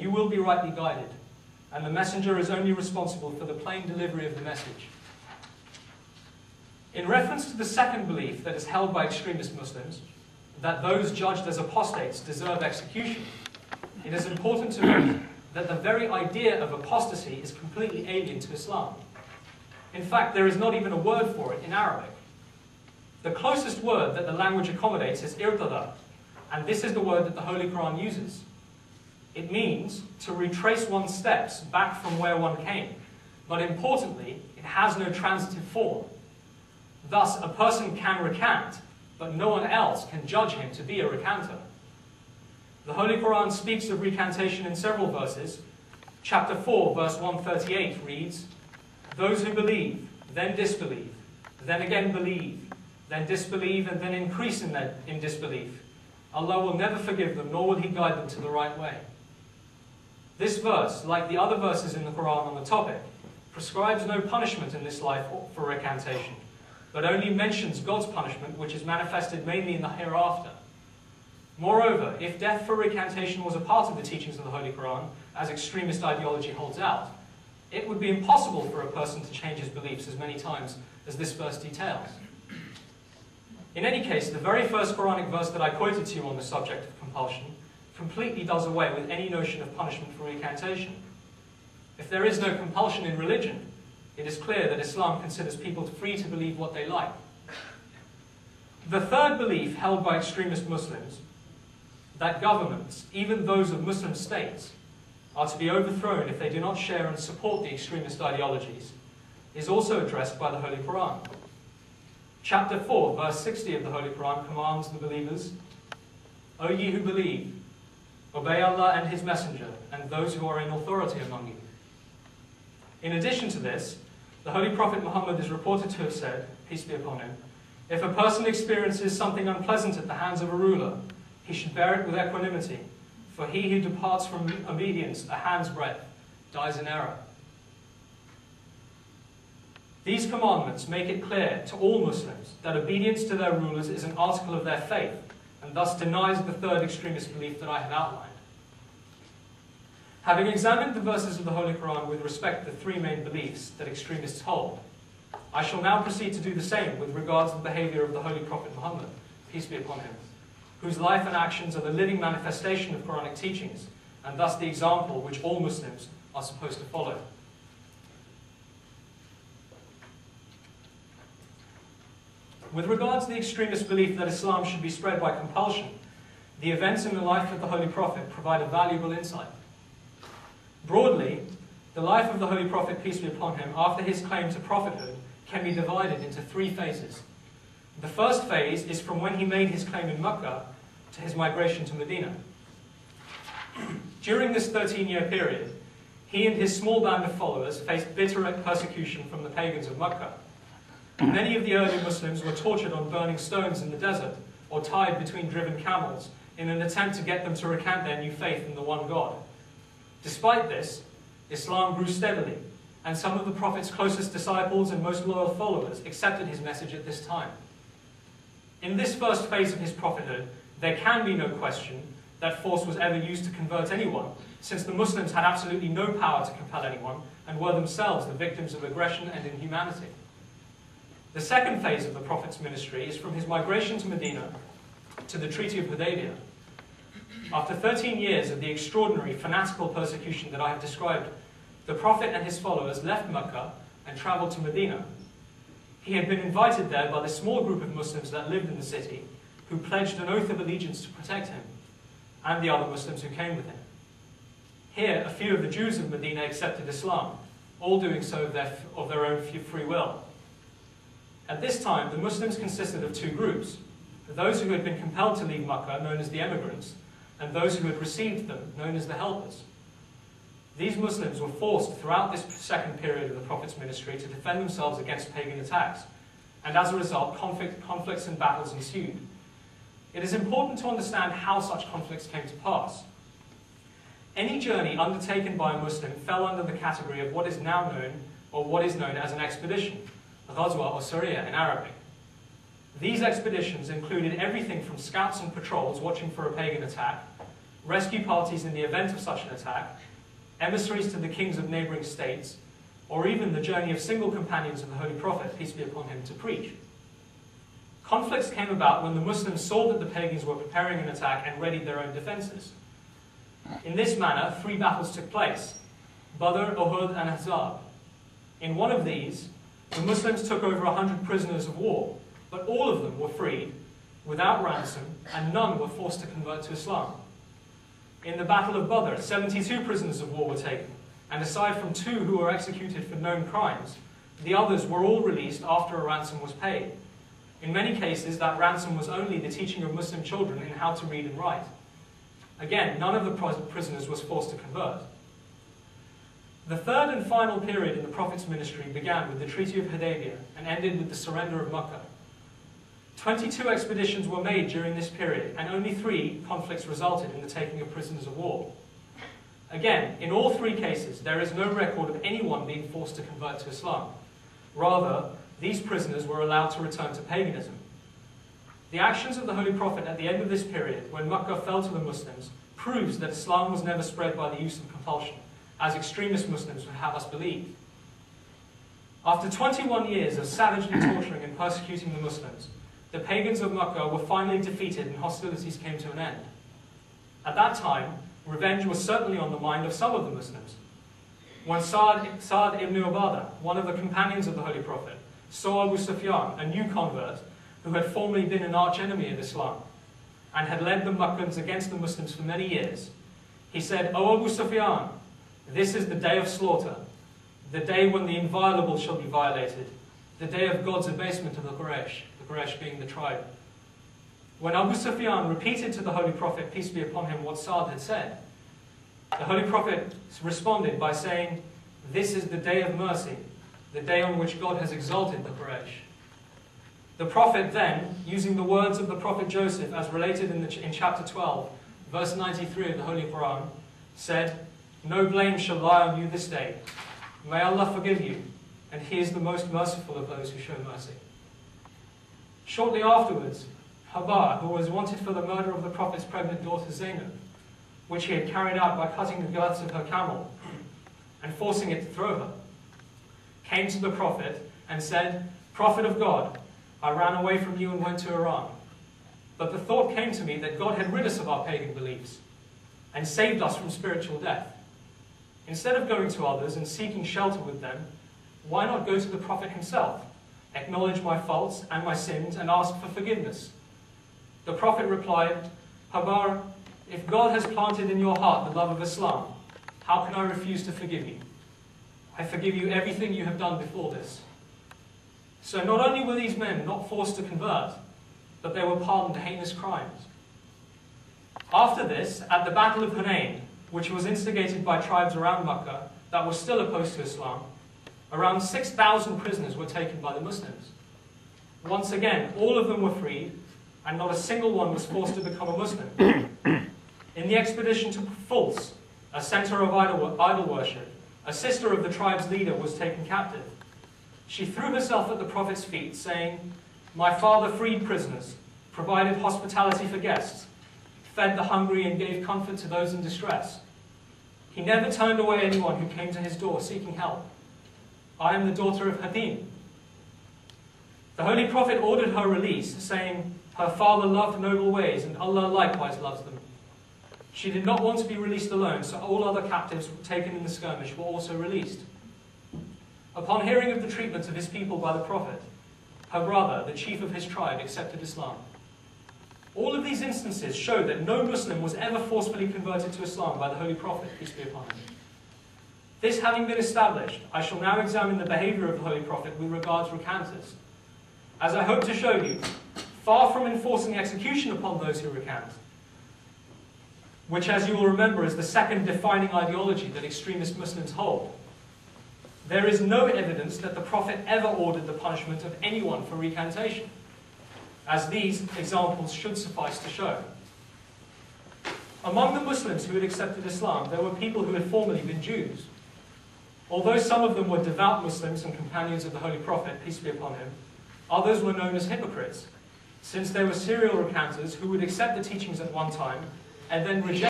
you will be rightly guided, and the messenger is only responsible for the plain delivery of the message. In reference to the second belief that is held by extremist Muslims, that those judged as apostates deserve execution, it is important to note that the very idea of apostasy is completely alien to Islam. In fact, there is not even a word for it in Arabic. The closest word that the language accommodates is irtada, and this is the word that the Holy Quran uses. It means to retrace one's steps back from where one came, but importantly, it has no transitive form. Thus, a person can recant, but no one else can judge him to be a recanter. The Holy Quran speaks of recantation in several verses. Chapter 4, verse 138 reads, "Those who believe, then disbelieve, then again believe, then disbelieve, and then increase in disbelief. Allah will never forgive them, nor will He guide them to the right way." This verse, like the other verses in the Quran on the topic, prescribes no punishment in this life for recantation, but only mentions God's punishment, which is manifested mainly in the hereafter. Moreover, if death for recantation was a part of the teachings of the Holy Quran, as extremist ideology holds out, it would be impossible for a person to change his beliefs as many times as this verse details. In any case, the very first Quranic verse that I quoted to you on the subject of compulsion completely does away with any notion of punishment for recantation. If there is no compulsion in religion, it is clear that Islam considers people free to believe what they like. The third belief held by extremist Muslims, that governments, even those of Muslim states, are to be overthrown if they do not share and support the extremist ideologies, is also addressed by the Holy Quran. Chapter 4, verse 60 of the Holy Quran commands the believers, "O ye who believe, obey Allah and His Messenger, and those who are in authority among you." In addition to this, the Holy Prophet Muhammad is reported to have said, peace be upon him, "If a person experiences something unpleasant at the hands of a ruler, he should bear it with equanimity, for he who departs from obedience a hand's breadth dies in error." These commandments make it clear to all Muslims that obedience to their rulers is an article of their faith, and thus denies the third extremist belief that I have outlined. Having examined the verses of the Holy Quran with respect to the three main beliefs that extremists hold, I shall now proceed to do the same with regards to the behavior of the Holy Prophet Muhammad, peace be upon him, whose life and actions are the living manifestation of Quranic teachings, and thus the example which all Muslims are supposed to follow. With regards to the extremist belief that Islam should be spread by compulsion, the events in the life of the Holy Prophet provide a valuable insight. Broadly, the life of the Holy Prophet, peace be upon him, after his claim to prophethood, can be divided into three phases. The first phase is from when he made his claim in Mecca to his migration to Medina. During this 13-year period, he and his small band of followers faced bitter persecution from the pagans of Mecca. Many of the early Muslims were tortured on burning stones in the desert, or tied between driven camels, in an attempt to get them to recant their new faith in the one God. Despite this, Islam grew steadily, and some of the Prophet's closest disciples and most loyal followers accepted his message at this time. In this first phase of his prophethood, there can be no question that force was ever used to convert anyone, since the Muslims had absolutely no power to compel anyone, and were themselves the victims of aggression and inhumanity. The second phase of the Prophet's ministry is from his migration to Medina to the Treaty of Hudaybiyah. After 13 years of the extraordinary fanatical persecution that I have described, the Prophet and his followers left Mecca and traveled to Medina. He had been invited there by the small group of Muslims that lived in the city, who pledged an oath of allegiance to protect him, and the other Muslims who came with him. Here, a few of the Jews of Medina accepted Islam, all doing so of their own free will. At this time, the Muslims consisted of two groups: those who had been compelled to leave Mecca, known as the emigrants, and those who had received them, known as the helpers. These Muslims were forced throughout this second period of the Prophet's ministry to defend themselves against pagan attacks, and as a result, conflicts and battles ensued. It is important to understand how such conflicts came to pass. Any journey undertaken by a Muslim fell under the category of what is now known, or what is known as an expedition, Ghazwa or Sariya in Arabic. These expeditions included everything from scouts and patrols watching for a pagan attack, rescue parties in the event of such an attack, emissaries to the kings of neighboring states, or even the journey of single companions of the Holy Prophet, peace be upon him, to preach. Conflicts came about when the Muslims saw that the pagans were preparing an attack and readied their own defenses. In this manner, 3 battles took place: Badr, Uhud, and Ahzab. In one of these, the Muslims took over 100 prisoners of war, but all of them were freed, without ransom, and none were forced to convert to Islam. In the Battle of Badr, 72 prisoners of war were taken, and aside from 2 who were executed for known crimes, the others were all released after a ransom was paid. In many cases, that ransom was only the teaching of Muslim children in how to read and write. Again, none of the prisoners was forced to convert. The third and final period in the Prophet's ministry began with the Treaty of Hudaybiyah and ended with the surrender of Makkah. 22 expeditions were made during this period, and only 3 conflicts resulted in the taking of prisoners of war. Again, in all 3 cases, there is no record of anyone being forced to convert to Islam. Rather, these prisoners were allowed to return to paganism. The actions of the Holy Prophet at the end of this period, when Makkah fell to the Muslims, proves that Islam was never spread by the use of compulsion, as extremist Muslims would have us believe. After 21 years of savagely torturing and persecuting the Muslims, the pagans of Makkah were finally defeated and hostilities came to an end. At that time, revenge was certainly on the mind of some of the Muslims. When Sa'd ibn Ubadah, one of the companions of the Holy Prophet, saw Abu Sufyan, a new convert, who had formerly been an arch-enemy of Islam, and had led the Makkans against the Muslims for many years, he said, "O Abu Sufyan, this is the day of slaughter, the day when the inviolable shall be violated, the day of God's abasement of the Quraysh being the tribe." When Abu Sufyan repeated to the Holy Prophet, peace be upon him, what Sa'd had said, the Holy Prophet responded by saying, "This is the day of mercy, the day on which God has exalted the Quraysh." The Prophet then, using the words of the Prophet Joseph as related in chapter 12, verse 93 of the Holy Quran, said, "No blame shall lie on you this day. May Allah forgive you, and He is the most merciful of those who show mercy." Shortly afterwards, Habar, who was wanted for the murder of the Prophet's pregnant daughter Zainab, which he had carried out by cutting the girths of her camel and forcing it to throw her, came to the Prophet and said, "Prophet of God, I ran away from you and went to Iran. But the thought came to me that God had rid us of our pagan beliefs and saved us from spiritual death. Instead of going to others and seeking shelter with them, why not go to the Prophet himself, acknowledge my faults and my sins, and ask for forgiveness?" The Prophet replied, "Habar, if God has planted in your heart the love of Islam, how can I refuse to forgive you? I forgive you everything you have done before this." So not only were these men not forced to convert, but they were pardoned heinous crimes. After this, at the Battle of Hunayn, which was instigated by tribes around Makkah that were still opposed to Islam, around 6,000 prisoners were taken by the Muslims. Once again, all of them were freed, and not a single one was forced to become a Muslim. In the expedition to Fals, a center of idol worship, a sister of the tribe's leader was taken captive. She threw herself at the Prophet's feet, saying, "My father freed prisoners, provided hospitality for guests, fed the hungry and gave comfort to those in distress. He never turned away anyone who came to his door seeking help. I am the daughter of Hadim." The Holy Prophet ordered her release, saying, "Her father loved noble ways, and Allah likewise loves them." She did not want to be released alone, so all other captives taken in the skirmish were also released. Upon hearing of the treatment of his people by the Prophet, her brother, the chief of his tribe, accepted Islam. All of these instances show that no Muslim was ever forcefully converted to Islam by the Holy Prophet, peace be upon him. This having been established, I shall now examine the behavior of the Holy Prophet with regard to recanters. As I hope to show you, far from enforcing execution upon those who recant, which, as you will remember, is the second defining ideology that extremist Muslims hold, there is no evidence that the Prophet ever ordered the punishment of anyone for recantation, as these examples should suffice to show. Among the Muslims who had accepted Islam, there were people who had formerly been Jews. Although some of them were devout Muslims and companions of the Holy Prophet, peace be upon him, others were known as hypocrites, since they were serial recanters who would accept the teachings at one time and then reject